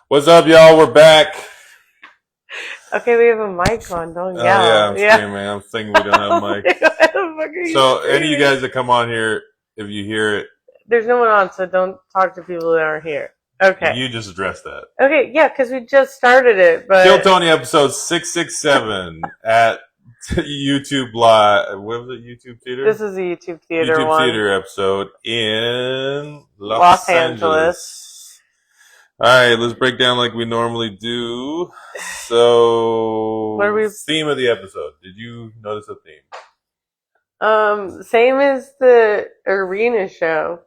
What's up, y'all? We're back. Okay, we have a mic on. Don't yell. Yeah, I'm screaming. I'm thinking we don't have a mic. So, any of you guys that come on here, if you hear it, there's no one on, so don't talk to people that aren't here. Okay. You just addressed that. Okay, yeah, because we just started it. But Kill Tony episode 667 at YouTube Live. What was it? YouTube Theater? This is a YouTube Theater YouTube Theater episode in Los Angeles. All right, let's break down like we normally do. So, theme of the episode. Did you notice a theme? Same as the arena show.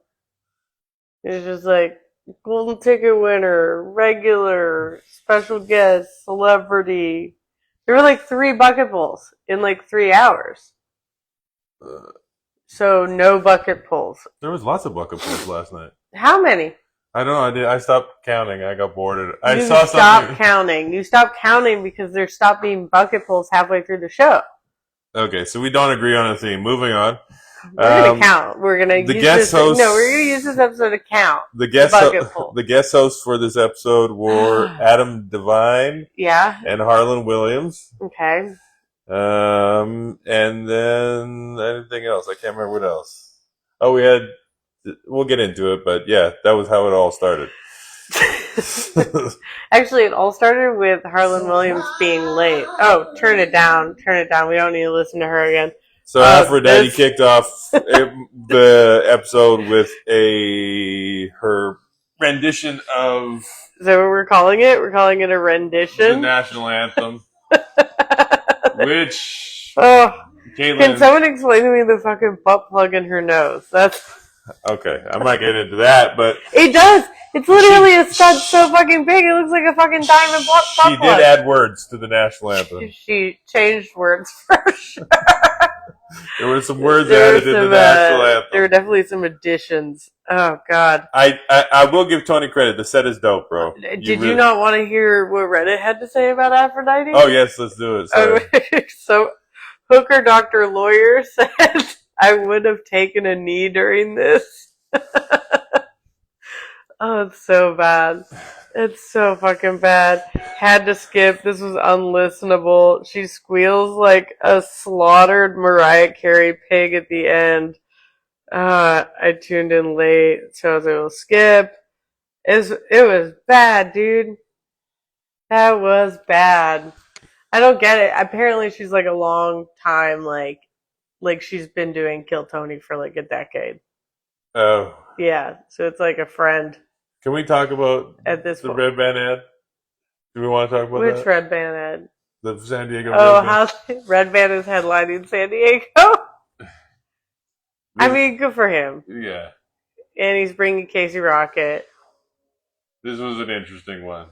It's just like golden ticket winner, regular, special guest, celebrity. There were like 3 bucket pulls in like 3 hours. So no bucket pulls. There was lots of bucket pulls last night. How many? I don't know. I stopped counting. I got bored. You stopped counting. You stopped counting because there stopped being bucket pulls halfway through the show. Okay, so we don't agree on a theme. Moving on. We're gonna count. We're gonna use this. No, we're gonna use this episode to count. The guest hosts for this episode were Adam Devine, and Harlan Williams. Okay. And then anything else? I can't remember what else. Oh, we'll get into it, but yeah, that was how it all started. Actually, it all started with Harlan Williams being late. Oh, turn it down. Turn it down. We don't need to listen to her again. So Aphrodite kicked off the episode with her rendition of... Is that what we're calling it? We're calling it a rendition? The national anthem. Which... Can someone explain to me the fucking butt plug in her nose? That's... Okay, I might get into that, but... It does! It's literally a stud so fucking big, it looks like a fucking diamond butt plug. She did add words to the national anthem. She changed words for sure. There were some words added in the national anthem. There were definitely some additions. Oh, God. I will give Tony credit. The set is dope, bro. Did you not want to hear what Reddit had to say about Aphrodite? Oh, yes, let's do it. So, Hooker Dr. Lawyer said, I would have taken a knee during this. Oh, it's so bad. It's so fucking bad. Had to skip. This was unlistenable. She squeals like a slaughtered Mariah Carey pig at the end. I tuned in late, so I was able to skip. It was bad, dude. That was bad. I don't get it. Apparently she's like a long time, like she's been doing Kill Tony for like a decade. Oh. Yeah, so it's like a friend. Can we talk about the Red Band ad? Do we want to talk about Which Red Band ad? The San Diego Red Band. How Red Band is headlining San Diego? I mean, good for him. Yeah. And he's bringing Casey Rocket. This was an interesting one.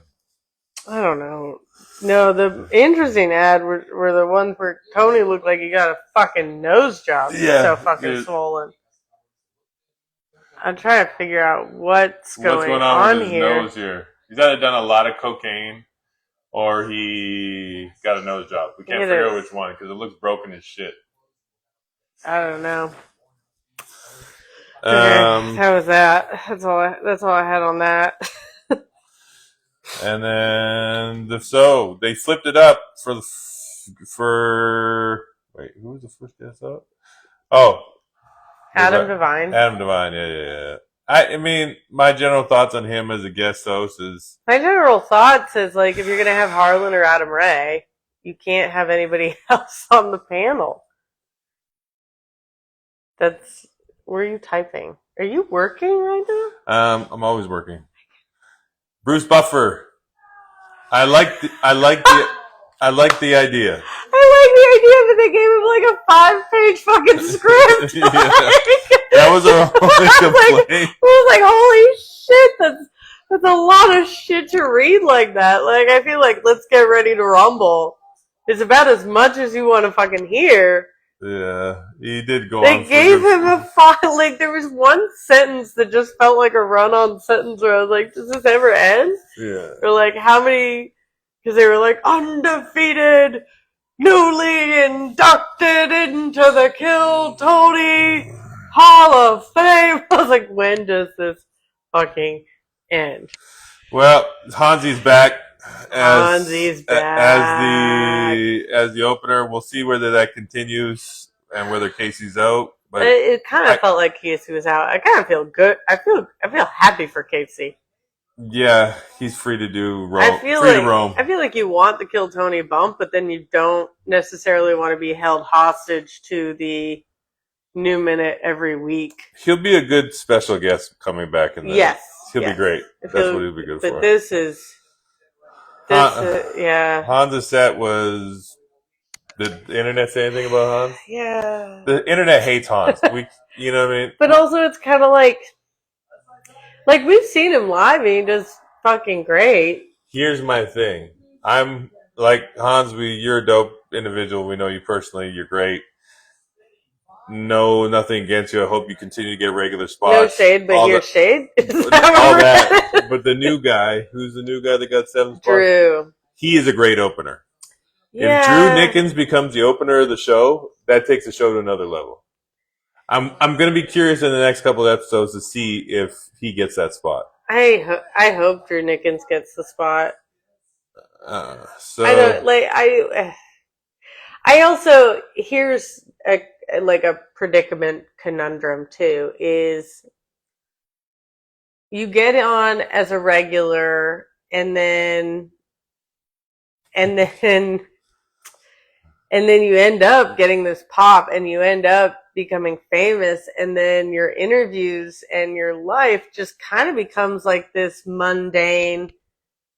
I don't know. No, the interesting ad were the ones where Tony looked like he got a fucking nose job. Yeah. So fucking swollen. I'm trying to figure out what's going on with his nose here. He's either done a lot of cocaine or he got a nose job. We can't figure out which one because it looks broken as shit. I don't know. Okay, how was that? That's all I had on that. And then they flipped it up for wait, who was the first guest up? Oh. Adam Devine. Adam Devine, yeah. I mean, my general thoughts on him as a guest host is... My general thoughts is, like, if you're going to have Harlan or Adam Ray, you can't have anybody else on the panel. Where are you typing? Are you working right now? I'm always working. Bruce Buffer. I like the idea. I like the idea that they gave him like a 5-page fucking script. That was our only complaint. I was like, holy shit, that's a lot of shit to read like that. Like, I feel like Let's Get Ready to Rumble is about as much as you want to fucking hear. Yeah, he did go on. They gave him there was one sentence that just felt like a run-on sentence where I was like, does this ever end? Yeah. Or like, how many... Because they were like, undefeated, newly inducted into the Kill Tony Hall of Fame. I was like, when does this fucking end? Well, Hansi's back Hansi's back. as the opener. We'll see whether that continues and whether Casey's out. But It kind of felt like Casey was out. I kind of feel good. I feel happy for Casey. yeah, he's free to do roam. I feel Free to roam. I feel like you want the Kill Tony bump, but then you don't necessarily want to be held hostage to the new minute every week. He'll be a good special guest coming back in the. Yes, he'll be great. That's what he'll be good for. But this is yeah. Hans' set was. Did the internet say anything about Hans? Yeah. The internet hates Hans. You know what I mean? But also, it's kind of like we've seen him live, and he does fucking great. Here's my thing. I'm like Hans. You're a dope individual. We know you personally. You're great. No, nothing against you. I hope you continue to get regular spots. No shade, but here's shade. All that. But the new guy, who's the new guy that got 7 spots? Drew. He is a great opener. Yeah. If Drew Nickens becomes the opener of the show, that takes the show to another level. I'm going to be curious in the next couple of episodes to see if he gets that spot. I hope Drew Nickens gets the spot. So I don't I also here's a predicament conundrum too is you get on as a regular and then you end up getting this pop and you end up becoming famous, and then your interviews and your life just kind of becomes like this mundane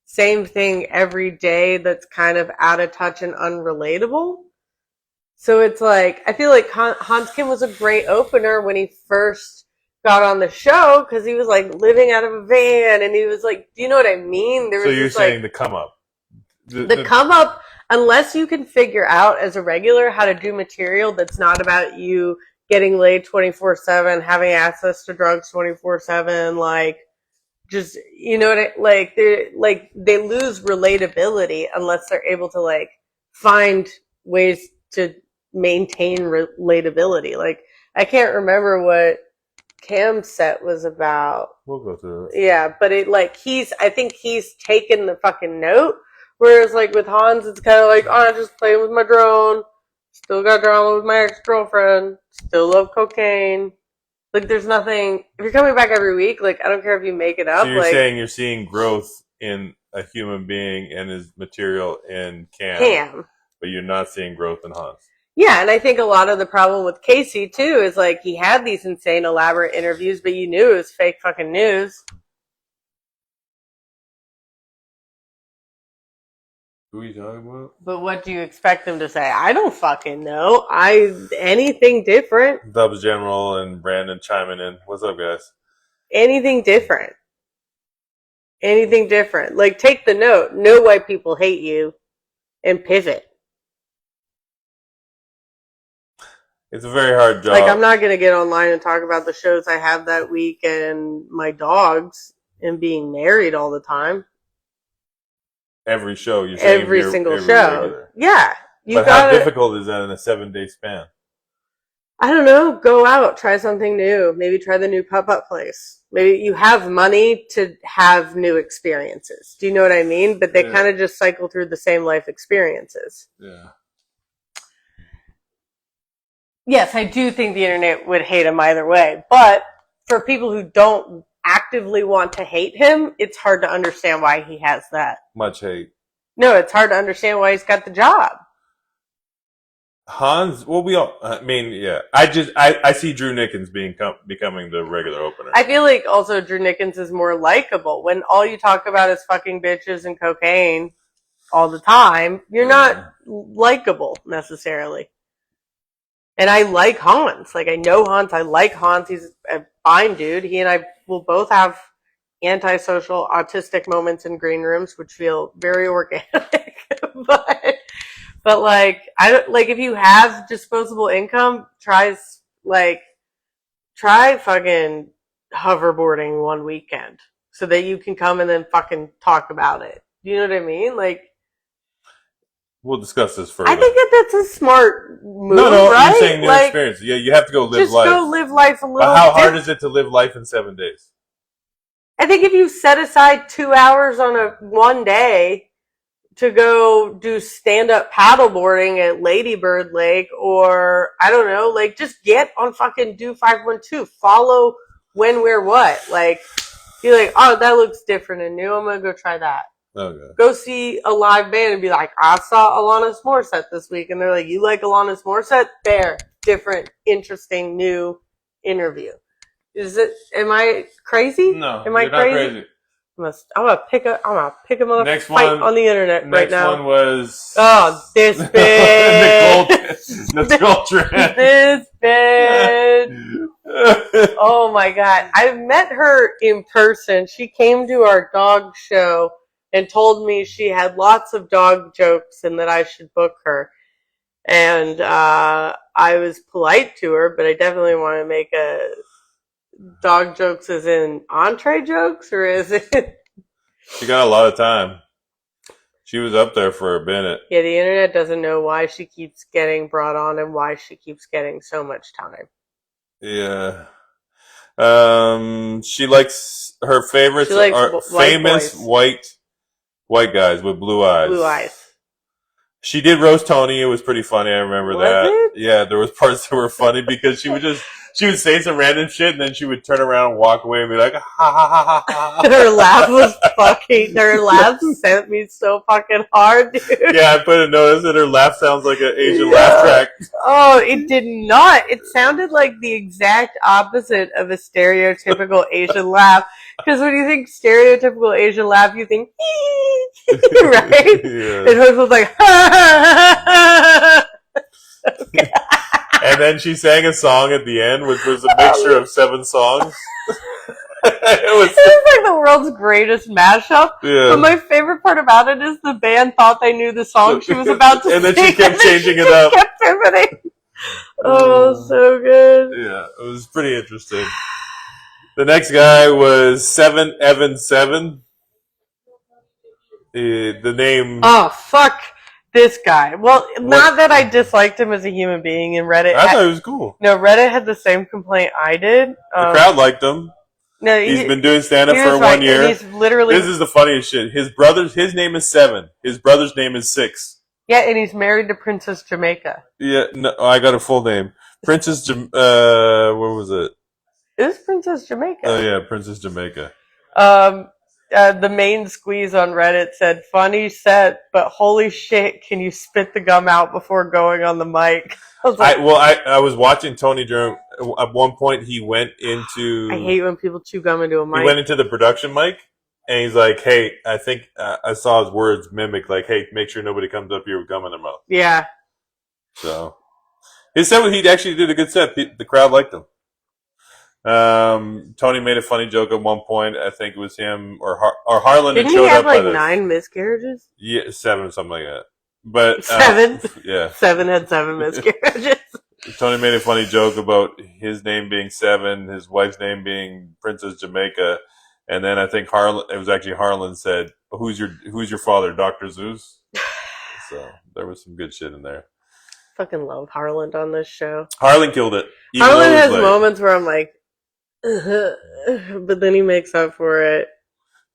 same thing every day that's kind of out of touch and unrelatable. So it's like, I feel like Hans Kim was a great opener when he first got on the show because he was like living out of a van and he was like, do you know what I mean? So you're saying the come up. The come up, unless you can figure out as a regular how to do material that's not about you getting laid 24/7, having access to drugs 24/7, like just, you know what they lose relatability unless they're able to like find ways to maintain relatability. Like I can't remember what Cam's set was about. We'll go through it. Yeah, but I think he's taken the fucking note. Whereas like with Hans, it's kind of like, oh, I'm just playing with my drone. Still got drama with my ex-girlfriend. Still love cocaine. Like there's nothing. If you're coming back every week, like I don't care if you make it up. So you're saying you're seeing growth in a human being and his material in Cam, but you're not seeing growth in Hans. Yeah, and I think a lot of the problem with Casey too is like he had these insane, elaborate interviews, but you knew it was fake fucking news. Who are you talking about? But what do you expect them to say? I don't fucking know. Anything different. Dubs General and Brandon chiming in. What's up, guys? Anything different. Anything different. Like, take the note. No white people hate you. And pivot. It's a very hard job. Like, I'm not going to get online and talk about the shows I have that week and my dogs and being married all the time. Every show, you're saying every single show. Regular. Yeah. But how difficult is that in a 7-day span? I don't know. Go out. Try something new. Maybe try the new pop-up place. Maybe you have money to have new experiences. Do you know what I mean? But they kind of just cycle through the same life experiences. Yeah. Yes, I do think the internet would hate him either way. But for people who don't actively want to hate him, it's hard to understand why he has that much hate. No, it's hard to understand why he's got the job. Hans, well, I mean, yeah. I see Drew Nickens becoming the regular opener. I feel like also Drew Nickens is more likable. When all you talk about is fucking bitches and cocaine all the time, you're not likable necessarily. And I like Hans. Like, I know Hans. I like Hans. He's a fine dude. He and I will both have antisocial, autistic moments in green rooms, which feel very organic. but like, I don't like if you have disposable income, try fucking hoverboarding one weekend so that you can come and then fucking talk about it. You know what I mean? Like, we'll discuss this further. I think that's a smart move. No, right? You're saying new experience. Yeah, you have to go live life. Just go live life a little. But how hard is it to live life in 7 days? I think if you set aside 2 hours on one day to go do stand-up paddleboarding at Lady Bird Lake, or I don't know, like just get on fucking do 512. Follow when, where, what. Like, be like, oh, that looks different and new. I'm gonna go try that. Okay. Go see a live band and be like, I saw Alanis Morissette this week, and they're like, you like Alanis Morissette? There, different, interesting, new interview. Is it? Am I crazy? No, am I you're not crazy. I'm gonna pick a motherfucking Next fight one on the internet right now. Next one was this bitch. Nicole Tran. This bitch. Oh my god! I've met her in person. She came to our dog show and told me she had lots of dog jokes and that I should book her. And I was polite to her, but I definitely want to make a dog jokes as in entree jokes, or is it? She got a lot of time. She was up there for a minute. Yeah, the internet doesn't know why she keeps getting brought on and why she keeps getting so much time. Yeah. She likes her favorites are famous white guys with blue eyes. Blue eyes. She did roast Tony. It was pretty funny. I remember that. It? Yeah, there was parts that were funny because she would say some random shit and then she would turn around and walk away and be like, ha ha ha ha. Her laugh sent me so fucking hard, dude. Yeah, I put a notice that her laugh sounds like an Asian laugh track. Oh, it did not. It sounded like the exact opposite of a stereotypical Asian laugh. Because when you think stereotypical Asian laugh, you think, right? Yeah. And hers was like, okay. And then she sang a song at the end, which was a mixture of 7 songs. It was like the world's greatest mashup. Yeah. But my favorite part about it is the band thought they knew the song she was about to sing. And then she kept changing it up. Kept pivoting. Oh, so good. Yeah, it was pretty interesting. The next guy was 7Evan7. The name... Oh, fuck this guy. Well, not that I disliked him as a human being in Reddit. I thought he was cool. No, Reddit had the same complaint I did. The crowd liked him. No, he's been doing stand-up for 1 year. He's literally... This is the funniest shit. His name is 7. His brother's name is 6. Yeah, and he's married to Princess Jamaica. Yeah, no, I got a full name. Princess what was it? It was Princess Jamaica. Oh yeah, Princess Jamaica. The main squeeze on Reddit said, funny set, but holy shit, can you spit the gum out before going on the mic? I was like, I was watching Tony during, at one point he went into... I hate when people chew gum into a mic. He went into the production mic, and he's like, hey, I think I saw his words mimic, like, hey, make sure nobody comes up here with gum in their mouth. Yeah. So, he said he actually did a good set. The crowd liked him. Tony made a funny joke at one point. I think it was him or Harlan. Didn't he have like 9 miscarriages? Yeah, 7 or something like that. But 7. Yeah, 7 had 7 miscarriages. Tony made a funny joke about his name being 7, his wife's name being Princess Jamaica, and then I think Harlan said, "Who's your father, Dr. Zeus?" So there was some good shit in there. Fucking love Harlan on this show. Harlan killed it. Harlan has moments where I'm like, but then he makes up for it.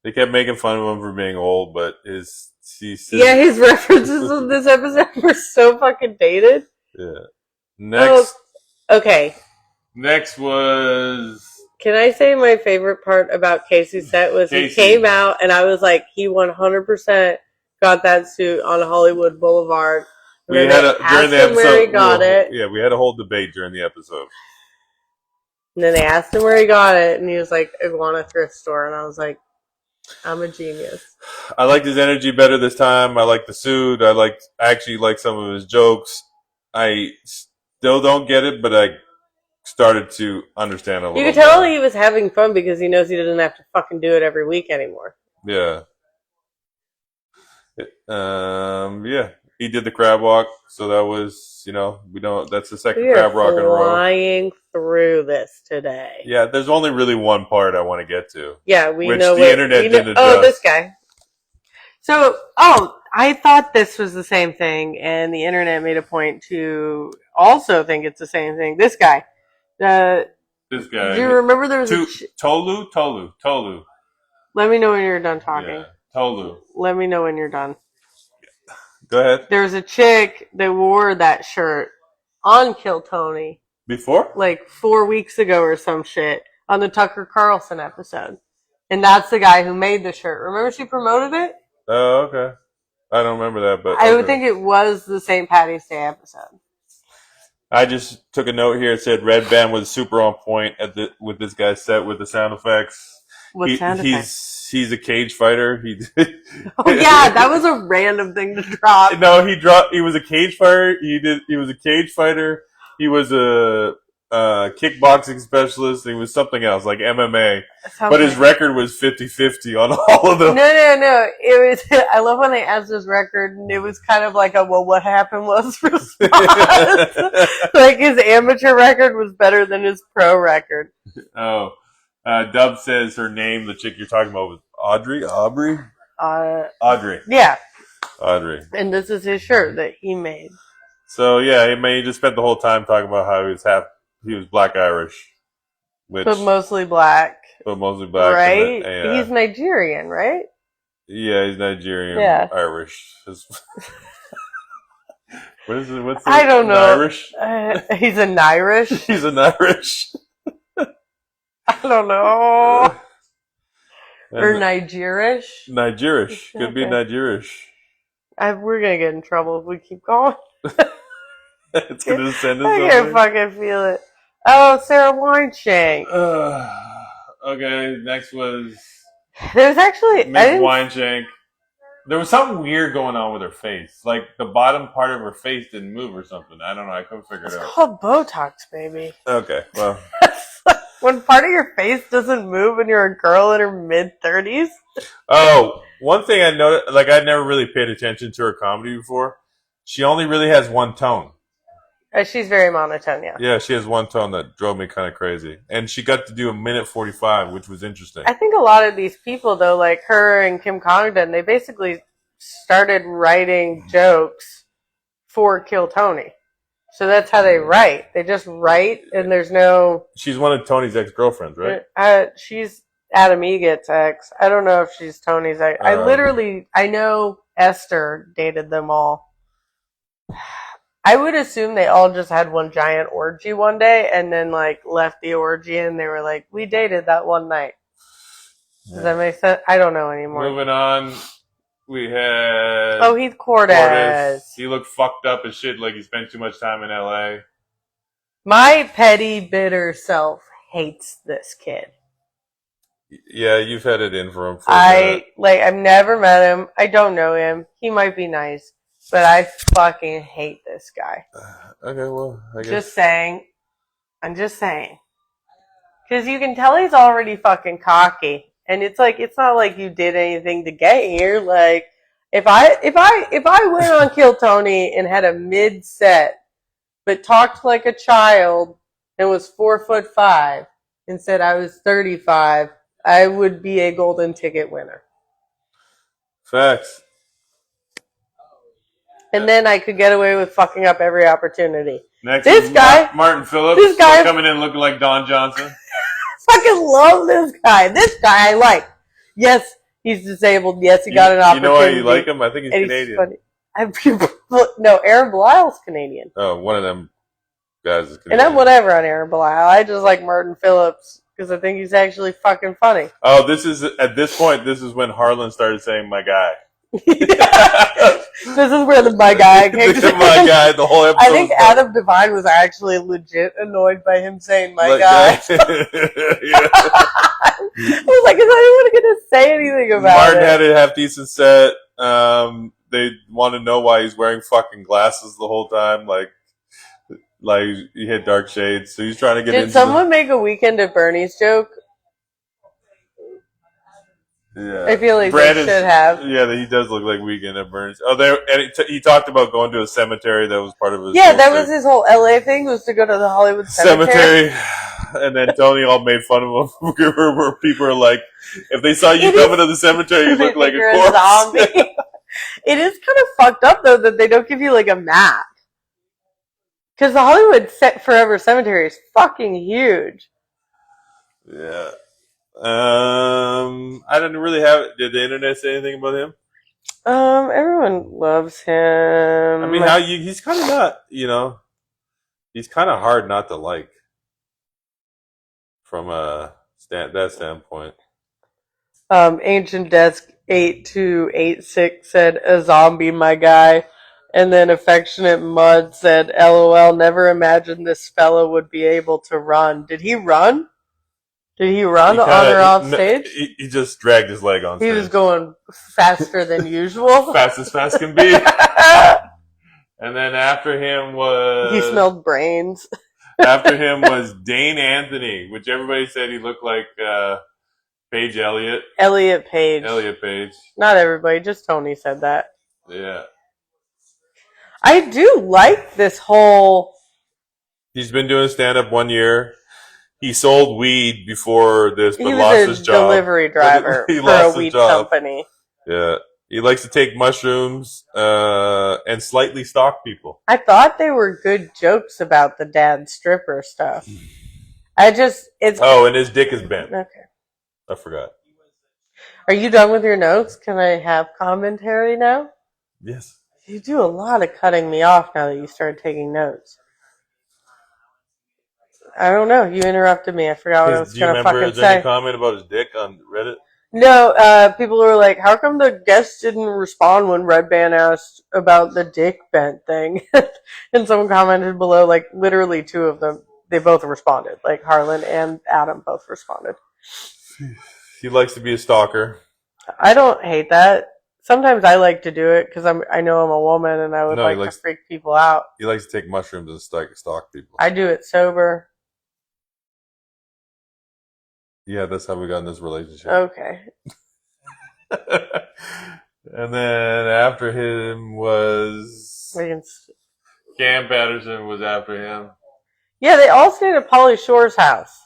They kept making fun of him for being old, but his references in this episode were so fucking dated. Yeah. Next. Okay. Next was... Can I say my favorite part about Casey's set was he came out and I was like, he 100% got that suit on Hollywood Boulevard. We had during the episode where he got it. Yeah, we had a whole debate during the episode. And then they asked him where he got it, and he was like, Iguana thrift store. And I was like, I'm a genius. I liked his energy better this time. I liked the suit. I actually liked some of his jokes. I still don't get it, but I started to understand a little bit. You could tell he was having fun because he knows he doesn't have to fucking do it every week anymore. Yeah. Yeah. He did the crab walk, so that was, that's the second crab walk in a row. Flying through this today. Yeah, there's only really one part I want to get to. Yeah, which the internet didn't adjust. Oh, this guy. So, I thought this was the same thing, and the internet made a point to also think it's the same thing. This guy. This guy. Do you remember there was Tolu? Let me know when you're done talking. Yeah, Tolu. Let me know when you're done. Go ahead. There's a chick that wore that shirt on Kill Tony Before? like 4 weeks ago or some shit on the Tucker Carlson episode. And that's the guy who made the shirt. Remember she promoted it? Oh, okay. I don't remember that, but I okay. would think it was the St. Patty's Day episode. I just took a note here. It said Red Band was super on point with this guy's set with the sound effects. What sound effects? He's a cage fighter. Oh yeah, that was a random thing to drop. No, he was a cage fighter. He was a cage fighter. He was a kickboxing specialist. He was something else like MMA. But his record was 50-50 on all of them. No. It was. I love when they asked his record, and it was kind of like a "well, what happened was" response. Like his amateur record was better than his pro record. Oh, Dub says her name. The chick you're talking about was Audrey. Audrey. Yeah. Audrey. And this is his shirt that he made. So yeah, he just spent the whole time talking about how he was Black Irish, but mostly black. Right? Yeah. He's Nigerian, right? Yeah, he's Nigerian. Yeah. Irish. What is it? What's I don't know. Irish? He's an Irish. He's an Irish. I don't know. Or Nigerish. Nigerish. Could be Nigerish. We're gonna get in trouble if we keep going. It's gonna send us. I can fucking feel it. Oh, Sarah Wineshank. Okay, next was. There's actually Miss Wineshank. There was something weird going on with her face. Like the bottom part of her face didn't move or something. I don't know. I couldn't figure it out. It's called Botox, baby. Okay, well. When part of your face doesn't move when you're a girl in her mid-30s. Oh, one thing I noticed, like I'd never really paid attention to her comedy before. She only really has one tone. She's very monotone, yeah. Yeah, she has one tone that drove me kind of crazy. And she got to do 1:45, which was interesting. I think a lot of these people, though, like her and Kim Congdon, they basically started writing jokes for Kill Tony. So that's how they write. They just write, and there's no... She's one of Tony's ex-girlfriends, right? She's Adam Eget's ex. I don't know if she's Tony's ex. I know Esther dated them all. I would assume they all just had one giant orgy one day, and then, like, left the orgy, and they were like, we dated that one night. Does that make sense? I don't know anymore. Moving on. We had... Oh, Heath Cordes. He looked fucked up as shit, like he spent too much time in L.A. My petty, bitter self hates this kid. Yeah, you've had it in for him. I've never met him. I don't know him. He might be nice, but I fucking hate this guy. Okay, well, I guess. Just saying. I'm just saying. Because you can tell he's already fucking cocky. And it's like, it's not like you did anything to get here. Like, if I went on Kill Tony and had a mid set, but talked like a child and was 4'5" and said I was 35, I would be a golden ticket winner. Facts. And then I could get away with fucking up every opportunity. Next, this guy, Martin Phillips, this guy coming in looking like Don Johnson. Fucking love this guy. This guy I like. Yes, he's disabled. Yes, he got an opportunity. You know why you like him? I think he's Canadian. No, Aaron Blyle's Canadian. Oh, one of them guys is Canadian. And I'm whatever on Aaron Blyle. I just like Martin Phillips because I think he's actually fucking funny. Oh, at this point, this is when Harlan started saying "my guy." This is where my guy came from. My guy, the whole episode. I think Adam Devine was actually legit annoyed by him saying my guy. I was like, is anyone going to say anything about Martin it? had a half-decent set. They want to know why he's wearing fucking glasses the whole time. Like he had dark shades. So he's trying to get into... Did someone make a Weekend at Bernie's joke? Yeah. I feel like they should have. Yeah, he does look like Weekend at Bernie's. Oh, he talked about going to a cemetery that was part of his... Yeah, that was his whole LA thing, was to go to the Hollywood cemetery. And then Tony all made fun of him where people are like, if they saw you coming to the cemetery, you look like a corpse. Zombie. It is kind of fucked up, though, that they don't give you, like, a map. Because the Hollywood Forever Cemetery is fucking huge. Yeah. I didn't really have. Did the internet say anything about him? Everyone loves him. I mean, he's kind of not. He's kind of hard not to like from that standpoint. Ancient Desk 8286 said, a zombie, my guy. And then Affectionate Mud said, LOL, never imagined this fellow would be able to run. Did he run? Did he run on or off stage? He just dragged his leg on stage. He was going faster than usual. Fast as fast can be. And then after him was... He smelled brains. After him was Dane Anthony, which everybody said he looked like Paige Elliott. Elliott Page. Not everybody, just Tony said that. Yeah. I do like this whole... He's been doing stand-up 1 year. He sold weed before this, but lost his job. He was a delivery driver for a weed company. Yeah. He likes to take mushrooms and slightly stalk people. I thought they were good jokes about the dad stripper stuff. and his dick is bent. Okay. I forgot. Are you done with your notes? Can I have commentary now? Yes. You do a lot of cutting me off now that you started taking notes. I don't know. You interrupted me. I forgot what I was going to fucking say. Is there any comment about his dick on Reddit? No, people were like, how come the guests didn't respond when Red Band asked about the dick bent thing? And someone commented below, like, literally two of them, they both responded. Like, Harlan and Adam both responded. He likes to be a stalker. I don't hate that. Sometimes I like to do it because I know I'm a woman and I would to freak people out. He likes to take mushrooms and stalk people. I do it sober. Yeah, that's how we got in this relationship. Okay. And then after him was... Cam Patterson was after him. Yeah, they all stayed at Pauly Shore's house.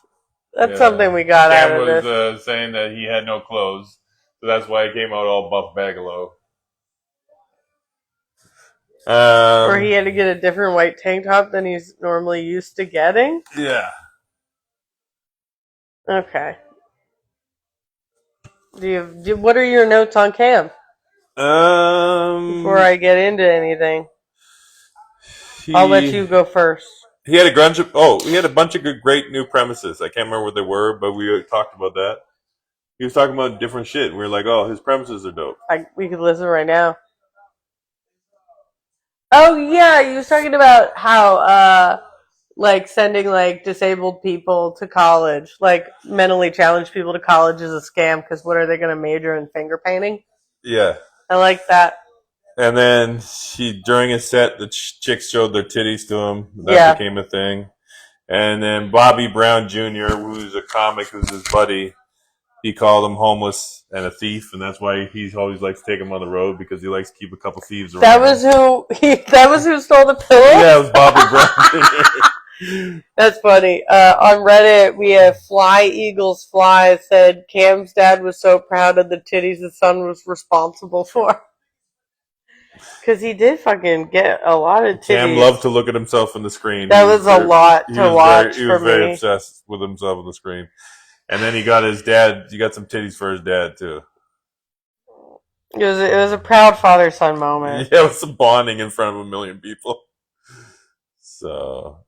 That's something we got out of this. Cam was saying that he had no clothes, so that's why he came out all buff bagalow. Or he had to get a different white tank top than he's normally used to getting? Yeah. Okay. What are your notes on Cam? Before I get into anything, I'll let you go first. He had a bunch of great new premises. I can't remember what they were, but we talked about that. He was talking about different shit. We were like, oh, his premises are dope. We could listen right now. Oh, yeah, he was talking about how, sending, disabled people to college, mentally challenged people to college is a scam, because what are they going to major in, finger painting? Yeah. I like that. And then during his set, the chicks showed their titties to him. That became a thing. And then Bobby Brown Jr., who's a comic, who's his buddy, he called him homeless and a thief, and that's why he always likes to take him on the road, because he likes to keep a couple thieves around. That was who stole the pillow? Yeah, it was Bobby Brown Jr. That's funny. On Reddit, we have Fly Eagles Fly said Cam's dad was so proud of the titties his son was responsible for. Because he did fucking get a lot of titties. Cam loved to look at himself on the screen. That was a lot to watch for me. He was very obsessed with himself on the screen. And then he got some titties for his dad, too. It was a proud father-son moment. Yeah, it was some bonding in front of 1 million people. So,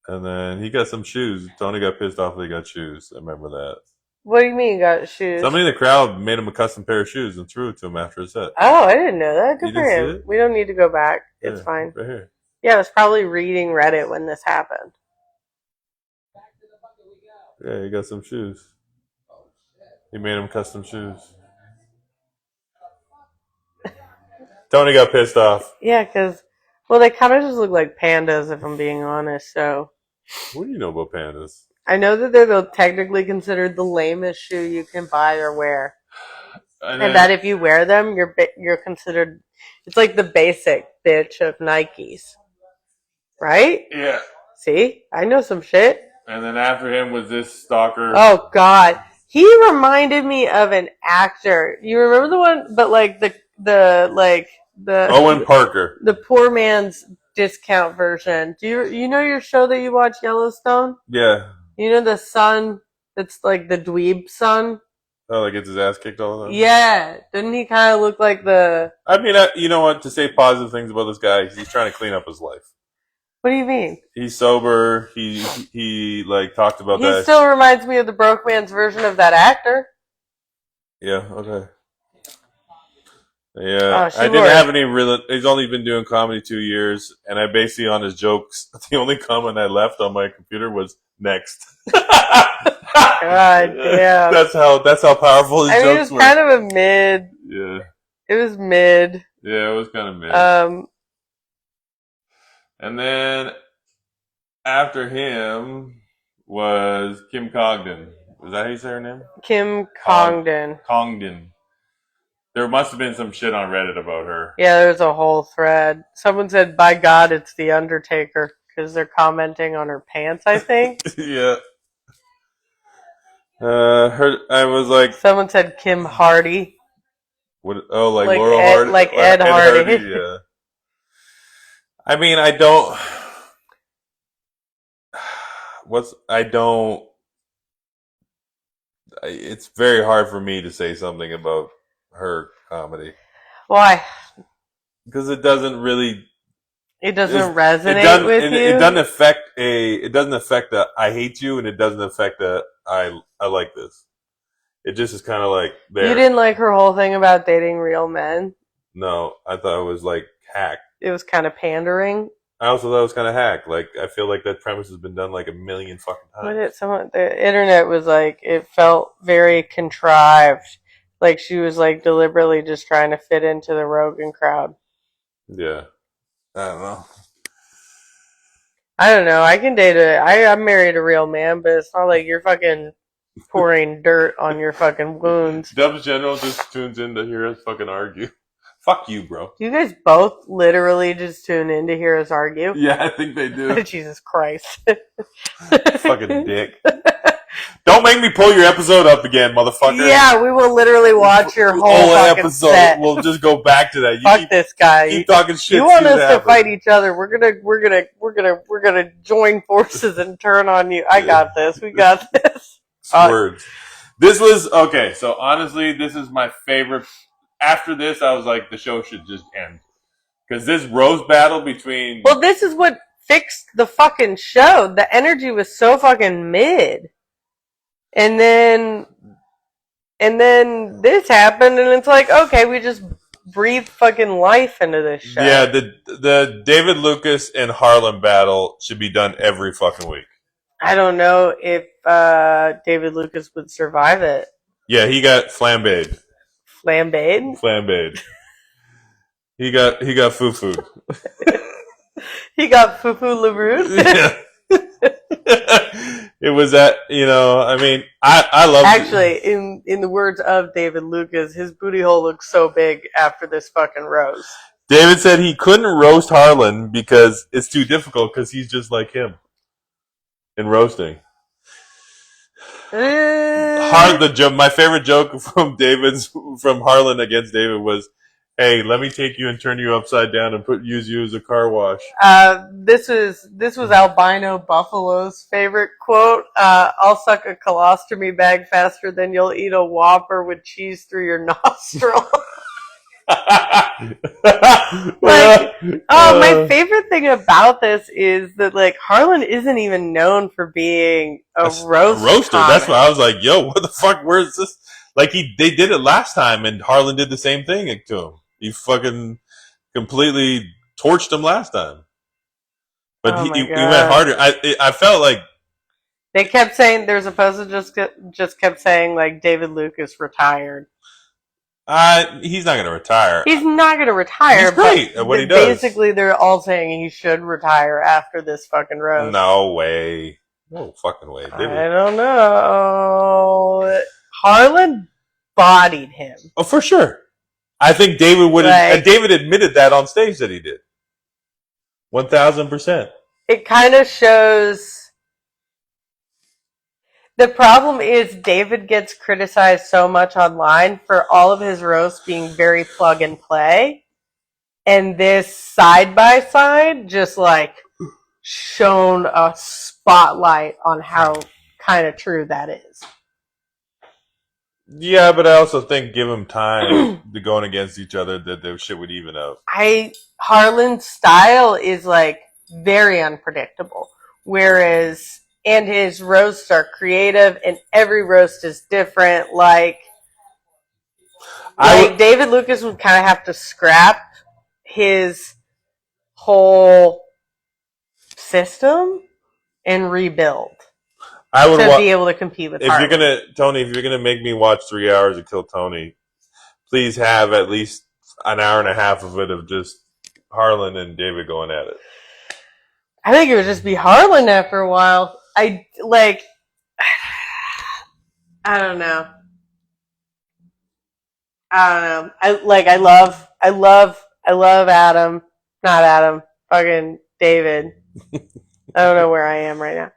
and then he got some shoes. Tony got pissed off that he got shoes. I remember that. What do you mean he got shoes? Somebody in the crowd made him a custom pair of shoes and threw it to him after his set. Oh, I didn't know that. Good for him. We don't need to go back. It's fine. Right here. Yeah, I was probably reading Reddit when this happened. Yeah, he got some shoes. He made him custom shoes. Tony got pissed off. Yeah, because, they kind of just look like pandas, if I'm being honest, so. What do you know about pandas? I know that they're technically considered the lamest shoe you can buy or wear. And that if you wear them, you're considered, it's like the basic bitch of Nikes. Right? Yeah. See? I know some shit. And then after him was this stalker. Oh, God. He reminded me of an actor. You remember the one, but the Owen Parker. The poor man's discount version. Do you know your show that you watch, Yellowstone? Yeah. You know the son It's like the dweeb son. Oh, like gets his ass kicked all the time. Yeah, didn't he kind of look like the? I mean, you know what? To say positive things about this guy, he's trying to clean up his life. What do you mean? He's sober. He like talked about He that. still reminds me of the broke man's version of that actor. Yeah. Okay. Yeah, Oh, I didn't have any real. He's only been doing comedy 2 years, and I basically on his jokes. The only comment I left on my computer was "next." God damn. That's how powerful his jokes were. It was kind of a mid. Yeah. It was mid. Yeah, it was kind of mid. And then after him was Kim Congdon. Was that how you say her name? Kim Congdon. Congdon. There must have been some shit on Reddit about her. Yeah, there's a whole thread. Someone said, "By God, it's the Undertaker," because they're commenting on her pants, I think. Yeah. I was like. Someone said Kim Hardy. What? Oh, like Laurel Hardy, like Ed Hardy. Yeah. I mean, I don't. It's very hard for me to say something about her comedy. Why? Because it doesn't really. It doesn't resonate with you. It doesn't affect It doesn't affect a I hate you, and it doesn't affect a I like this. It just is kind of like there. You didn't like her whole thing about dating real men? No, I thought it was like hacked. It was kind of pandering. I also thought it was kind of hacked. Like, I feel like that premise has been done like a million fucking times. The internet was like, it felt very contrived. Like she was like deliberately just trying to fit into the Rogan crowd. Yeah. I don't know. I don't know. I can date I'm married a real man, but it's not like you're fucking pouring dirt on your fucking wounds. Dubs General just tunes in to hear us fucking argue. Fuck you, bro. Do you guys both literally just tune in to hear us argue? Yeah, I think they do. Jesus Christ. Fucking dick. Don't make me pull your episode up again, motherfucker. Yeah, we will literally watch your whole fucking episode. Set. We'll just go back to that. Fuck this guy. Keep talking shit. You want us to fight each other? We're gonna join forces and turn on you. I got this. We got this. Words. This was okay. So honestly, this is my favorite. After this, I was like, the show should just end. Because this roast battle between... Well, this is what fixed the fucking show. The energy was so fucking mid. And then this happened, and it's like, okay, we just breathe fucking life into this show. Yeah, the David Lucas and Harlan battle should be done every fucking week. I don't know if David Lucas would survive it. Yeah, he got flambéed. Flambéed? He got foo-foo. He got foo-foo LaRue? Yeah. It was that, I mean, I love... Actually, in the words of David Lucas, his booty hole looks so big after this fucking roast. David said he couldn't roast Harlan because it's too difficult because he's just like him in roasting. My favorite joke from Harlan against David was, "Hey, let me take you and turn you upside down and use you as a car wash." This was Albino Buffalo's favorite quote. "I'll suck a colostomy bag faster than you'll eat a Whopper with cheese through your nostril." My favorite thing about this is that Harlan isn't even known for being a roaster. That's why I was like, "Yo, what the fuck? Where's this?" Like they did it last time, and Harlan did the same thing to him. He fucking completely torched him last time, but he went harder. I felt like they kept saying there's a post that just kept saying like David Lucas retired. He's not going to retire. He's not going to retire. He's great at what he does. Basically, they're all saying he should retire after this fucking roast. No way. No fucking way. I don't know. Harlan bodied him. Oh, for sure. I think David would. David admitted that on stage that he did. 1,000%. It kind of shows. The problem is David gets criticized so much online for all of his roasts being very plug and play. And this side by side just shone a spotlight on how kind of true that is. Yeah, but I also think give them time to going against each other that their shit would even out. Harlan's style is like very unpredictable, whereas and his roasts are creative, and every roast is different. Like David Lucas would kind of have to scrap his whole system and rebuild to be able to compete with Harlan. If you're gonna make me watch 3 hours of Kill Tony, please have at least an hour and a half of it of just Harlan and David going at it. I think it would just be Harlan after a while. I don't know. I love Adam. Not Adam. Fucking David. I don't know where I am right now.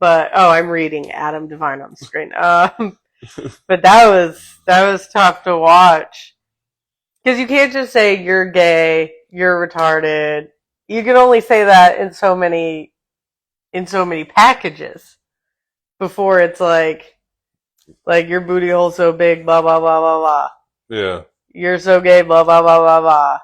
But I'm reading Adam Devine on the screen. But that was tough to watch. Because you can't just say you're gay, you're retarded. You can only say that in so many packages before it's like your booty hole's so big, blah blah blah blah blah. Yeah. You're so gay, blah blah blah blah blah.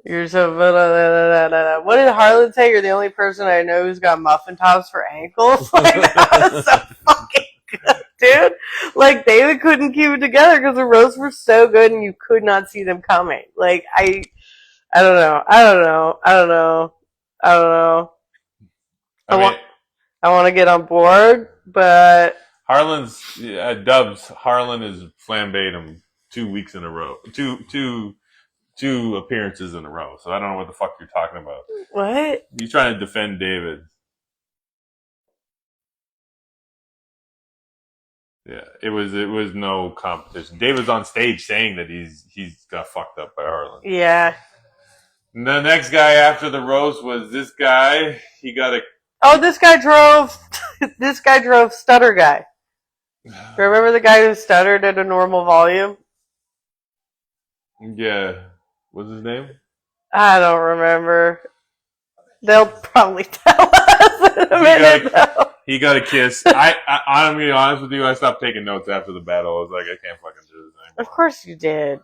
You're so blah, blah, blah, blah, blah. What did Harlan say? You're the only person I know who's got muffin tops for ankles. Like that was so fucking good, dude. Like David couldn't keep it together because the roasts were so good and you could not see them coming. Like I don't know. I want to get on board, but Harlan's Dubs. Harlan is flambéed him 2 weeks in a row. Two appearances in a row. So I don't know what the fuck you're talking about. What? He's trying to defend David. Yeah, it was no competition. David's on stage saying that he's got fucked up by Harlan. Yeah. And the next guy after the roast was this guy. He got a. Oh, this guy drove. This guy drove Stutter Guy. Remember the guy who stuttered at a normal volume? Yeah. What's his name? I don't remember. They'll probably tell us in a minute, though. He got a kiss. I'm going to be honest with you. I stopped taking notes after the battle. I was like, I can't fucking do this anymore. Of course you did.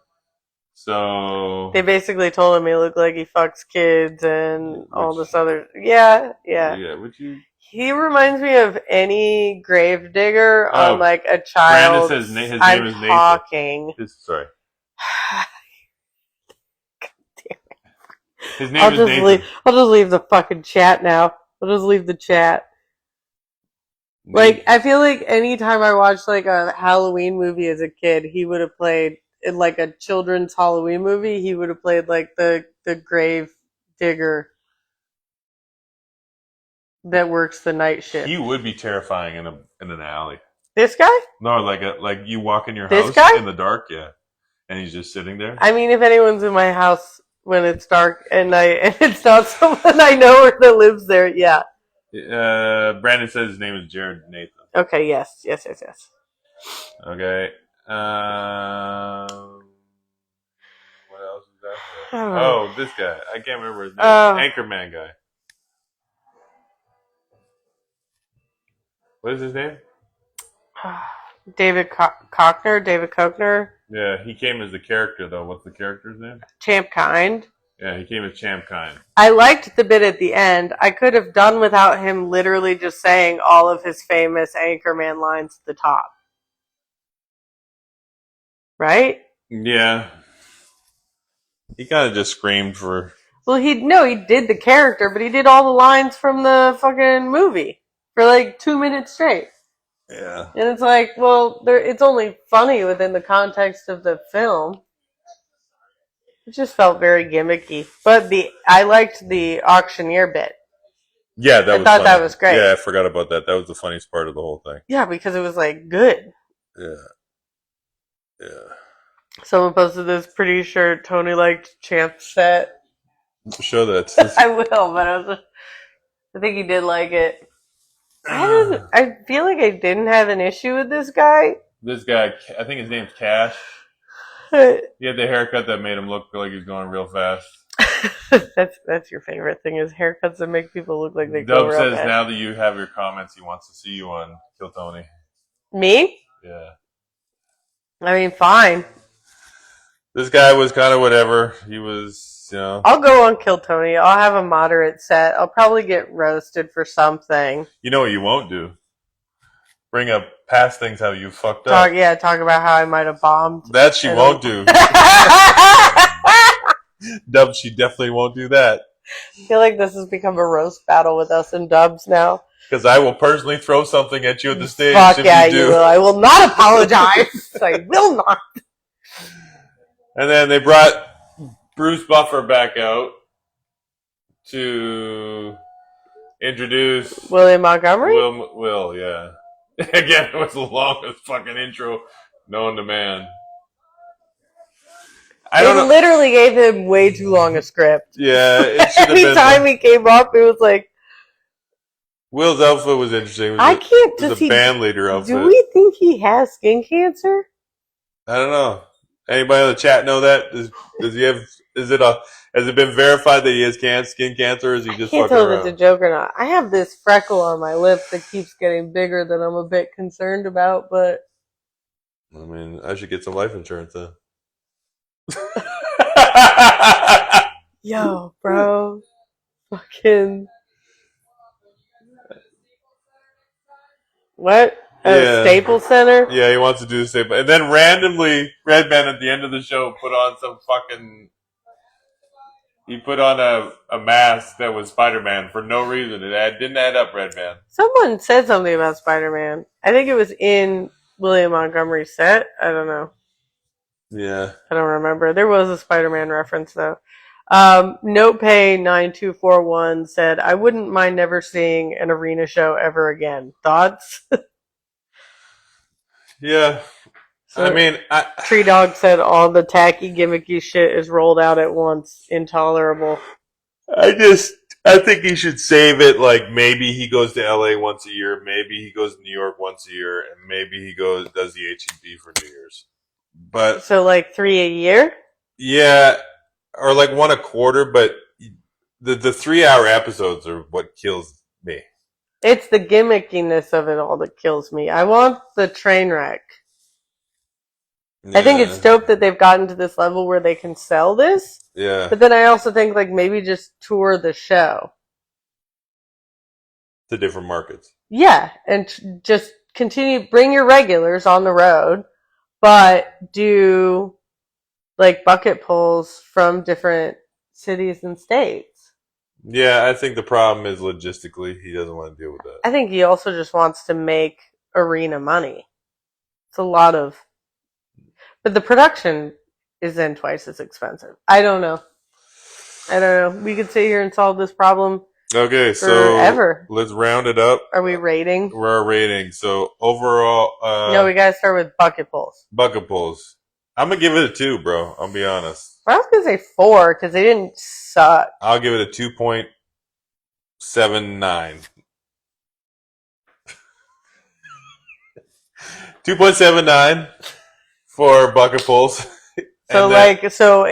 So they basically told him he looked like he fucks kids and all this other. Yeah. Yeah. Would you? He reminds me of any gravedigger on like a child. Brandon says his name is Nathan. Talking. Sorry. His name is Nathan. I'll just leave the fucking chat now. I'll just leave the chat. Like, I feel like anytime I watched like a Halloween movie as a kid, he would have played in like a children's Halloween movie. He would have played like the grave digger that works the night shift. He would be terrifying in an alley. This guy? No, like you walk in your house in the dark, yeah, and he's just sitting there. I mean, if anyone's in my house when it's dark and it's not someone I know or that lives there, yeah. Brandon says his name is Jared Nathan. Okay, yes. Okay. What else is that? Oh, this guy. I can't remember his name. Anchorman guy. What is his name? David Koechner. Yeah, he came as the character, though. What's the character's name? Champ Kind. Yeah, he came as Champ Kind. I liked the bit at the end. I could have done without him literally just saying all of his famous Anchorman lines at the top. Right? Yeah. He kind of just screamed for... Well, he did the character, but he did all the lines from the fucking movie for like 2 minutes straight. Yeah. And it's like, well, it's only funny within the context of the film. It just felt very gimmicky. But I liked the auctioneer bit. Yeah, I thought that was great. Yeah, I forgot about that. That was the funniest part of the whole thing. Yeah, because it was like good. Yeah. Someone posted this, pretty sure Tony liked Champ's set. Show that. I will, but I think he did like it. I feel like I didn't have an issue with this guy. This guy, I think his name's Cash. He had the haircut that made him look like he was going real fast. That's your favorite thing is haircuts that make people look like they Dub go real says bad. now that you have your comments, he wants to see you on Kill Tony. Me? Yeah. I mean, fine. This guy was kind of whatever. He was, I'll go on Kill Tony. I'll have a moderate set. I'll probably get roasted for something. You know what you won't do? Bring up past things how you fucked up. Talk about how I might have bombed. That she won't do. Dub, she definitely won't do that. I feel like this has become a roast battle with us and Dubs now. Because I will personally throw something at you at the stage. Fuck if yeah, you do. you will. I will not apologize. I will not. And then they brought Bruce Buffer back out to introduce William Montgomery? Will, yeah. Again, it was the longest fucking intro known to man. They literally gave him way too long a script. Yeah, it should have Every time he came up, it was like... Will's outfit was interesting. It was a band leader outfit. Do we think he has skin cancer? I don't know. Anybody in the chat know that? Does he have? Has it been verified that he has skin cancer? Or is he just fucking around? I can't tell if it's a joke or not. I have this freckle on my lip that keeps getting bigger that I'm a bit concerned about, but I mean, I should get some life insurance then. Yo, bro, fucking what? Staples Center? Yeah, he wants to do the Staples. And then randomly, Redman at the end of the show put on some fucking... He put on a mask that was Spider-Man for no reason. It didn't add up, Redman. Someone said something about Spider-Man. I think it was in William Montgomery's set. I don't know. Yeah. I don't remember. There was a Spider-Man reference, though. NotePay9241 said, I wouldn't mind never seeing an arena show ever again. Thoughts? Yeah. So, I mean... Tree Dog said all the tacky, gimmicky shit is rolled out at once. Intolerable. I think he should save it. Like, maybe he goes to LA once a year. Maybe he goes to New York once a year. And maybe he does the HEB for New Year's. But... So, like, 3 a year? Yeah. Or like 1 a quarter. But the 3-hour episodes are what kills me. It's the gimmickiness of it all that kills me. I want the train wreck. Yeah. I think it's dope that they've gotten to this level where they can sell this. Yeah. But then I also think, like, maybe just tour the show. To different markets. Yeah. And just bring your regulars on the road, but do, like, bucket pulls from different cities and states. Yeah, I think the problem is logistically, he doesn't want to deal with that. I think he also just wants to make arena money. It's a lot of... But the production is then twice as expensive. I don't know. We could sit here and solve this problem forever. So let's round it up. Are we rating? We're rating. So overall... no, we gotta start with bucket pulls. Bucket pulls. I'm gonna give it a 2, bro. I'll be honest. I was gonna say 4 because they didn't suck. I'll give it a 2.79. 2.79 for bucket pulls. So so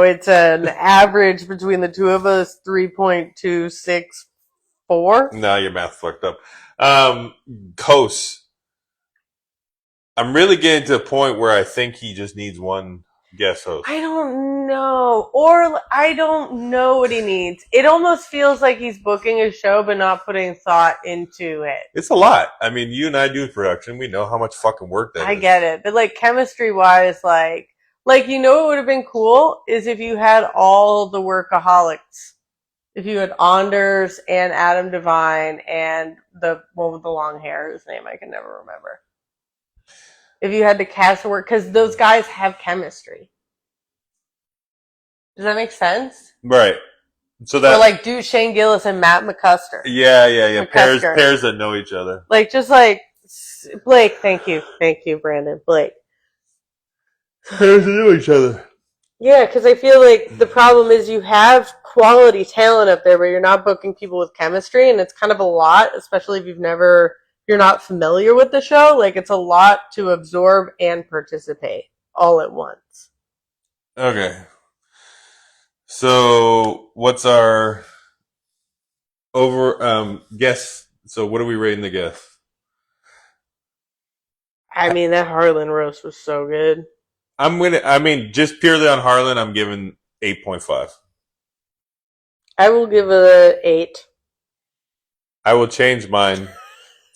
it's an average between the two of us 3.264. No, your math fucked up. Coase. I'm really getting to a point where I think he just needs one guest host. I don't know. Or I don't know what he needs. It almost feels like he's booking a show but not putting thought into it. It's a lot. I mean, you and I do production. We know how much fucking work that is. I get it. But, like, chemistry-wise, like, you know what would have been cool? Is if you had all the workaholics. If you had Anders and Adam Devine and the one with the long hair, whose name I can never remember. If you had the cast of work, because those guys have chemistry. Does that make sense? Right. So that, or like do Shane Gillis and Matt McCusker. Yeah. Pairs that know each other. Like just like Blake. Thank you, Brandon. Blake. Pairs that know each other. Yeah, because I feel like the problem is you have quality talent up there, but you're not booking people with chemistry, and it's kind of a lot, especially if you're not familiar with the show. Like, it's a lot to absorb and participate all at once. Okay. So, what's our guess? So, what are we rating the guess? I mean, that Harlan roast was so good. Just purely on Harlan, I'm giving 8.5. I will give it an 8. I will change mine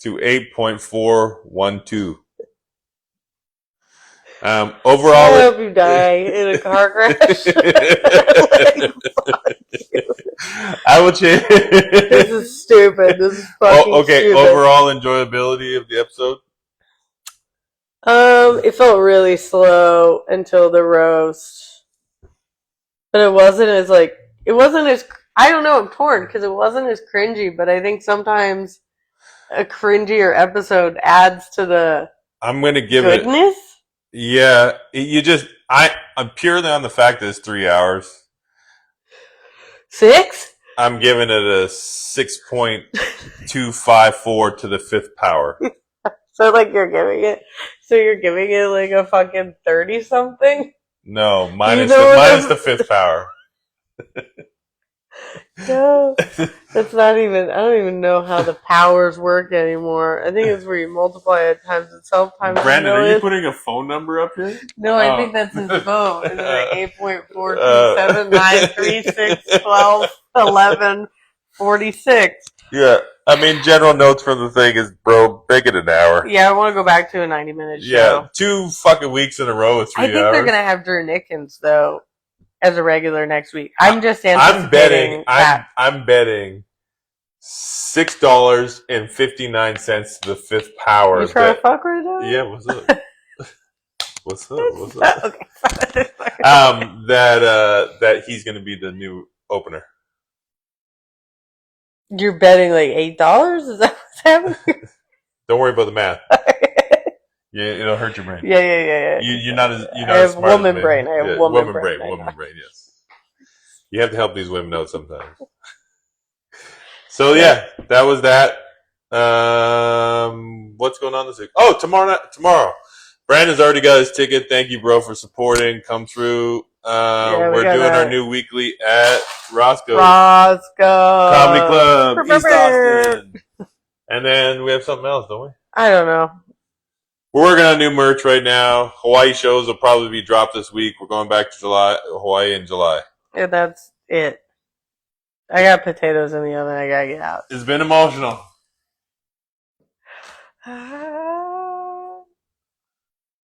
to 8.412. Overall, I hope you die in a car crash. Like, fuck you. I will change. This is stupid. This is fucking Okay, stupid. overall enjoyability of the episode. It felt really slow until the roast, but it wasn't as I don't know. I'm torn because it wasn't as cringy. But I think sometimes a cringier episode adds to the I'm gonna give goodness. Yeah, I'm purely on the fact that it's 3 hours. 6? I'm giving it a 6.254 to the fifth power. So like you're giving it like a fucking 30 something. No, minus You know minus the fifth power. No, that's not even. I don't even know how the powers work anymore. I think it's where you multiply it times itself times Brandon, a are million. you putting a phone number up here? No, I think that's his phone. It's like 8.42793611146. Yeah, general notes from the thing is, bro, make it an hour. Yeah, I want to go back to a 90-minute show. Yeah, 2 fucking weeks in a row with 3 hours. I think they're gonna have Drew Nickens though as a regular next week. I'm just anticipating. I'm betting $6.59 to the fifth power. You trying to fuck right now? Yeah, what's up? What's up? Okay. That he's going to be the new opener. You're betting like $8? Is that what's happening? Don't worry about the math. Yeah, it'll hurt your brain. Yeah. You're not as I have smart woman as brain. I have woman brain. Woman brain. Yes. You have to help these women out sometimes. So yeah, that was that. What's going on this week? Oh, tomorrow. Brandon's already got his ticket. Thank you, bro, for supporting. Come through. We're doing our new weekly at Roscoe's Comedy Club, East Austin. And then we have something else, don't we? I don't know. We're working on new merch right now. Hawaii shows will probably be dropped this week. We're going back to Hawaii in July. Yeah, that's it. I got potatoes in the oven. I gotta get out. It's been emotional.